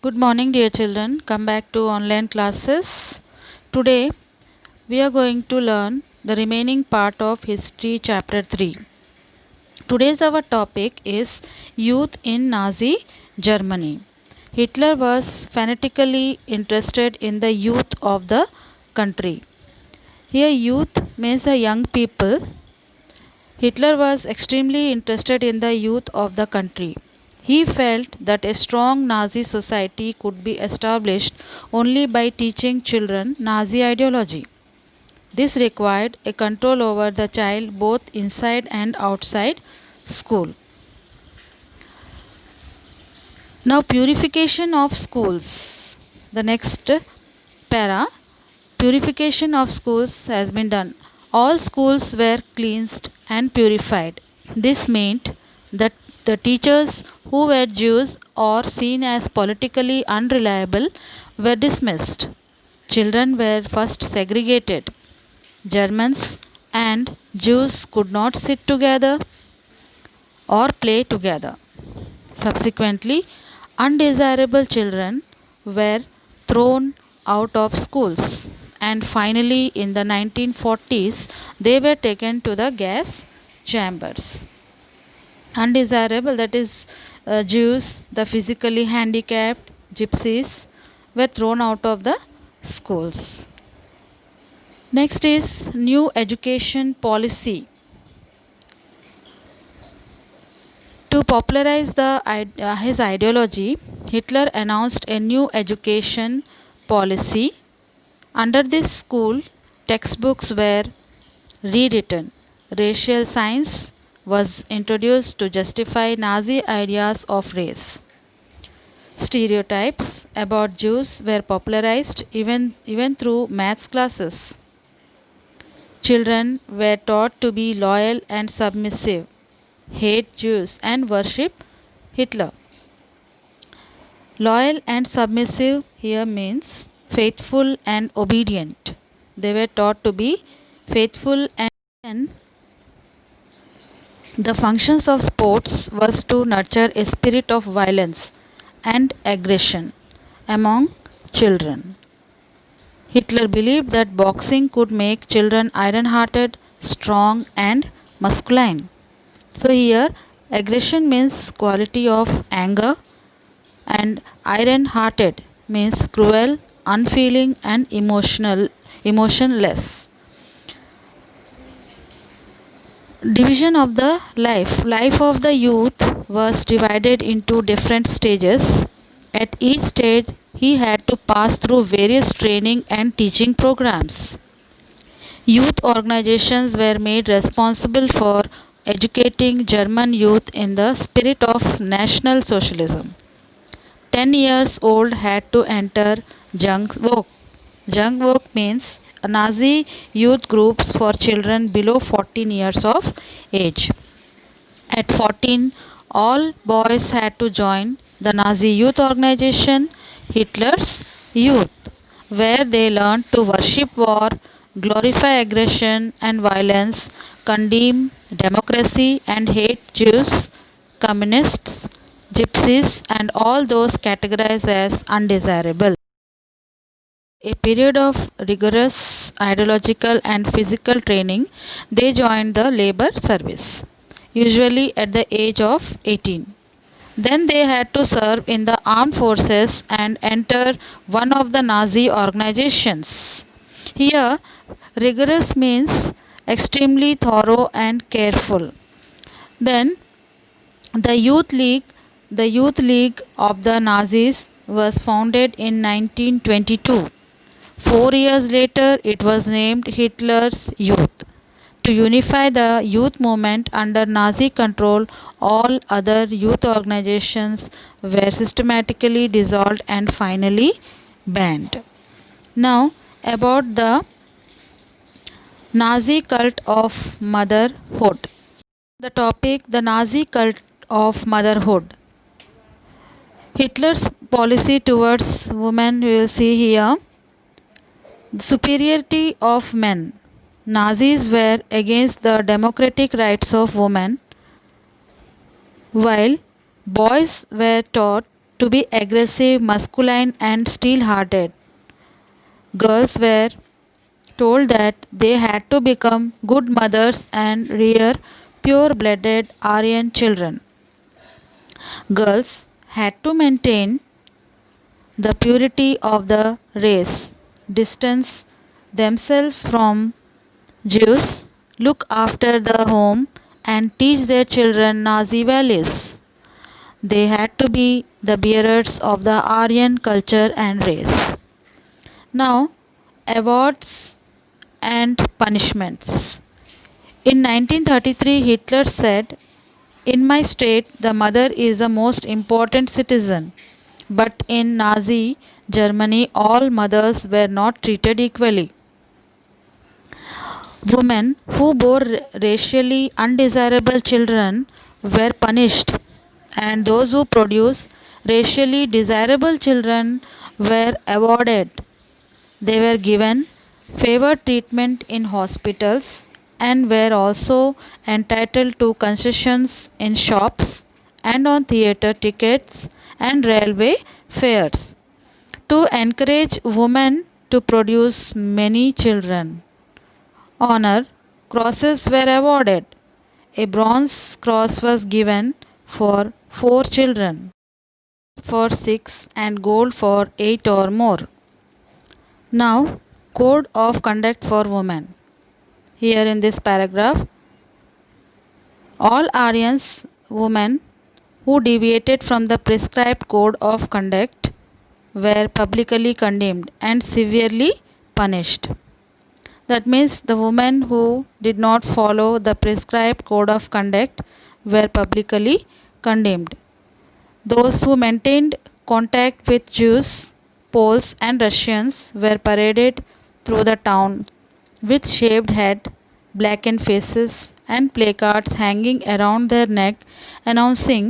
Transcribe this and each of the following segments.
Good morning, dear children. Come back to online classes. Today, we are going to learn the remaining part of History Chapter 3. Today's our topic is Youth in Nazi Germany. Hitler was fanatically interested in the youth of the country. Here, youth means the young people. Hitler was extremely interested in the youth of the country. He felt that a strong Nazi society could be established only by teaching children Nazi ideology. This required a control over the child both inside and outside school. Now, purification of schools. The next para, purification of schools has been done. All schools were cleansed and purified. This meant that the teachers who were Jews or seen as politically unreliable were dismissed. Children were first segregated. Germans and Jews could not sit together or play together. Subsequently, undesirable children were thrown out of schools, and finally, in the 1940s, they were taken to the gas chambers. Undesirable, that is, Jews, the physically handicapped, gypsies, were thrown out of the schools. Next is new education policy. To popularize his ideology, Hitler announced a new education policy. Under this school, textbooks were rewritten. Racial science was introduced to justify Nazi ideas of race. Stereotypes about Jews were popularized even through maths classes. Children were taught to be loyal and submissive, hate Jews, and worship Hitler. Loyal and submissive here means faithful and obedient. They were taught to be faithful, and then the functions of sports was to nurture a spirit of violence and aggression among children. Hitler believed that boxing could make children iron-hearted, strong, and masculine. So here aggression means quality of anger, and iron-hearted means cruel, unfeeling, and emotionless. Division of the life of the youth was divided into different stages. At each stage he had to pass through various training and teaching programs. Youth organizations were made responsible for educating German youth in the spirit of National Socialism. 10 years old had to enter Jungvolk. Jungvolk means Nazi youth groups for children below 14 years of age. At 14, all boys had to join the Nazi youth organization, Hitler's Youth, where they learned to worship war, glorify aggression and violence, condemn democracy, and hate Jews, communists, gypsies, and all those categorized as undesirable. A period of rigorous ideological and physical training, they joined the labor service, usually at the age of 18. Then they had to serve in the armed forces and enter one of the Nazi organizations. Here, rigorous means extremely thorough and careful. Then the Youth League of the Nazis was founded in 1922. 4 years later, it was named Hitler's Youth. To unify the youth movement under Nazi control, all other youth organizations were systematically dissolved and finally banned. Now, about the Nazi cult of motherhood. The topic, the Nazi cult of motherhood. Hitler's policy towards women, we will see here. Superiority of men. Nazis were against the democratic rights of women, while boys were taught to be aggressive, masculine, and steel hearted. Girls were told that they had to become good mothers and rear pure blooded Aryan children. Girls had to maintain the purity of the race, distance themselves from Jews, look after the home, and teach their children Nazi values. They had to be the bearers of the Aryan culture and race. Now, awards and punishments. In 1933, Hitler said, "In my state, the mother is the most important citizen." But in Nazi Germany, all mothers were not treated equally. Women who bore racially undesirable children were punished, and those who produced racially desirable children were awarded. They were given favored treatment in hospitals and were also entitled to concessions in shops and on theatre tickets and railway fares to encourage women to produce many children. Honor crosses were awarded. A bronze cross was given for 4 children, for 6, and gold for 8 or more. Now, Code of Conduct for Women. Here in this paragraph, all Aryans women who deviated from the prescribed code of conduct were publicly condemned and severely punished. That means the women who did not follow the prescribed code of conduct were publicly condemned. Those who maintained contact with Jews, Poles, and Russians were paraded through the town with shaved head, blackened faces, and placards hanging around their neck announcing,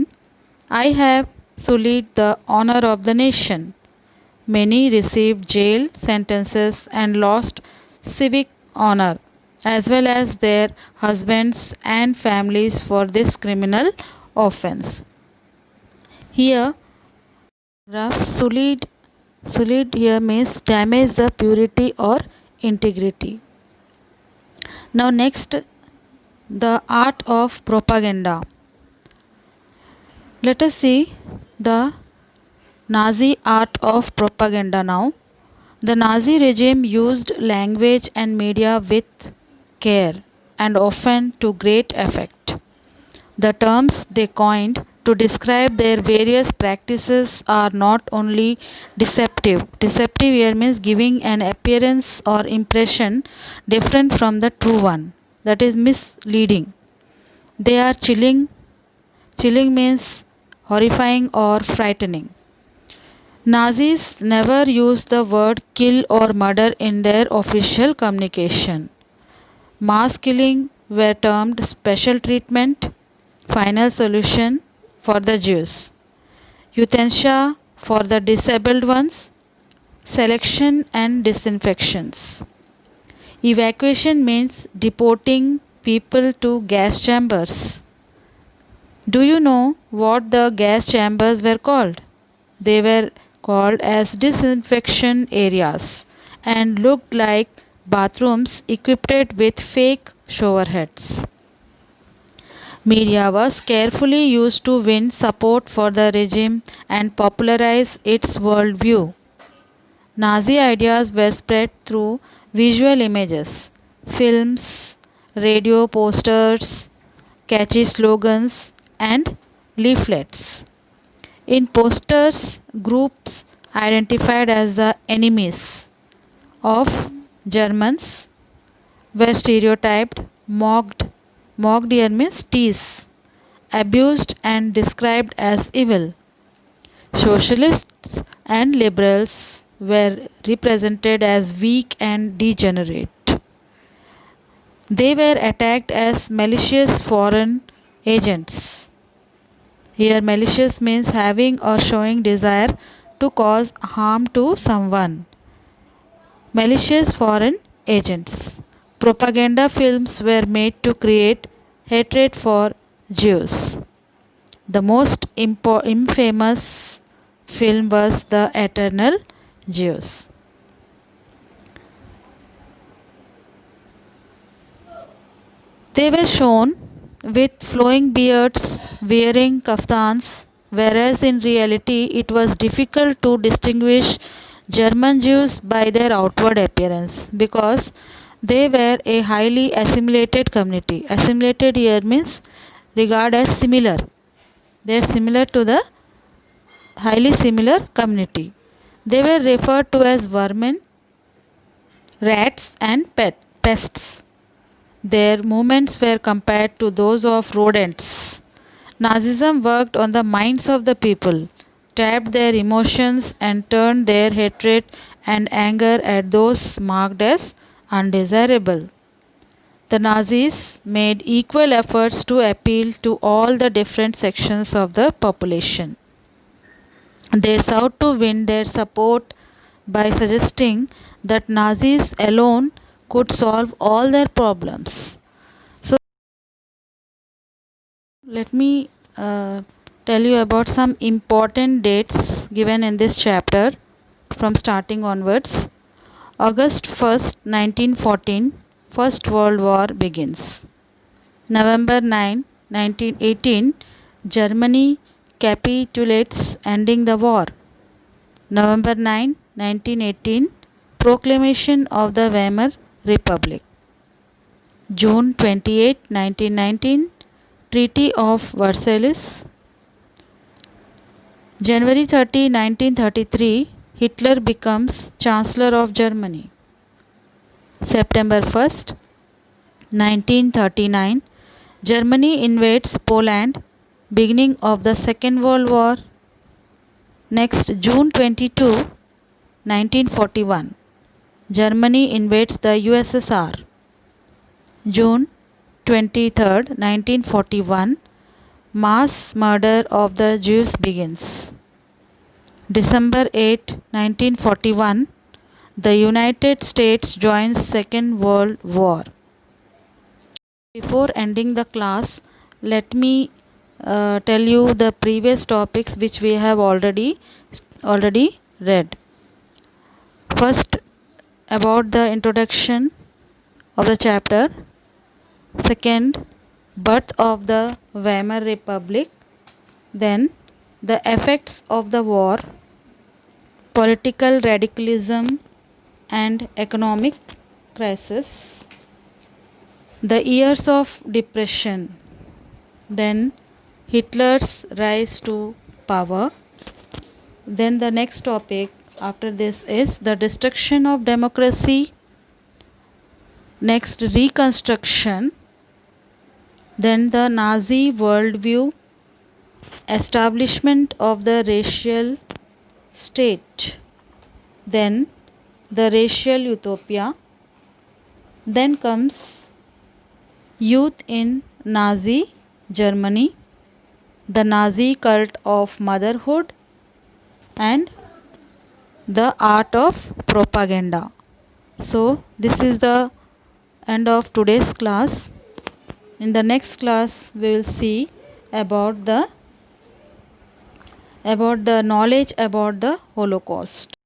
"I have sullied the honor of the nation." Many received jail sentences and lost civic honor, as well as their husbands and families for this criminal offense. Here, rough sullied here means damage the purity or integrity. Now next, the art of propaganda. Let us see the Nazi art of propaganda now. The Nazi regime used language and media with care and often to great effect. The terms they coined to describe their various practices are not only deceptive. Deceptive here means giving an appearance or impression different from the true one, that is misleading. They are chilling. Chilling means horrifying or frightening. Nazis never used the word kill or murder in their official communication. Mass killing were termed special treatment, final solution for the Jews, euthanasia for the disabled ones, selection and disinfections. Evacuation means deporting people to gas chambers. Do you know what the gas chambers were called? They were called as disinfection areas and looked like bathrooms equipped with fake shower heads. Media was carefully used to win support for the regime and popularize its worldview. Nazi ideas were spread through visual images, films, radio posters, catchy slogans, and leaflets. In posters, groups identified as the enemies of Germans were stereotyped, mocked here means teased, abused, and described as evil. Socialists and liberals were represented as weak and degenerate. They were attacked as malicious foreign agents. Here, malicious means having or showing desire to cause harm to someone. Malicious foreign agents. Propaganda films were made to create hatred for Jews. The most infamous film was The Eternal Jews. They were shown with flowing beards, wearing kaftans, whereas in reality it was difficult to distinguish German Jews by their outward appearance because they were a highly assimilated community. Assimilated here means regard as similar. They are similar to the highly similar community. They were referred to as vermin, rats, and pests. Their movements were compared to those of rodents. Nazism worked on the minds of the people, tapped their emotions, and turned their hatred and anger at those marked as undesirable. The Nazis made equal efforts to appeal to all the different sections of the population. They sought to win their support by suggesting that Nazis alone could solve all their problems. So, let me tell you about some important dates given in this chapter from starting onwards. August 1st, 1914, First World War begins. November 9, 1918, Germany capitulates, ending the war. November 9, 1918, Proclamation of the Weimar Republic. June 28, 1919, Treaty of Versailles. January 30, 1933, Hitler becomes Chancellor of Germany. September 1st, 1939, Germany invades Poland, beginning of the Second World War. Next, June 22, 1941, Germany invades the USSR. June 23, 1941, mass murder of the Jews begins. December 8, 1941, the United States joins Second World War. Before ending the class, let me tell you the previous topics which we have already read. First, about the introduction of the chapter. Second, birth of the Weimar Republic. Then, the effects of the war, political radicalism and economic crisis, the years of depression, then Hitler's rise to power. Then the next topic after this is the destruction of democracy, next reconstruction, then the Nazi worldview, establishment of the racial state, then the racial utopia, then comes youth in Nazi Germany, the Nazi cult of motherhood, and the art of propaganda. So, this is the end of today's class. In the next class, we will see about the knowledge about the Holocaust.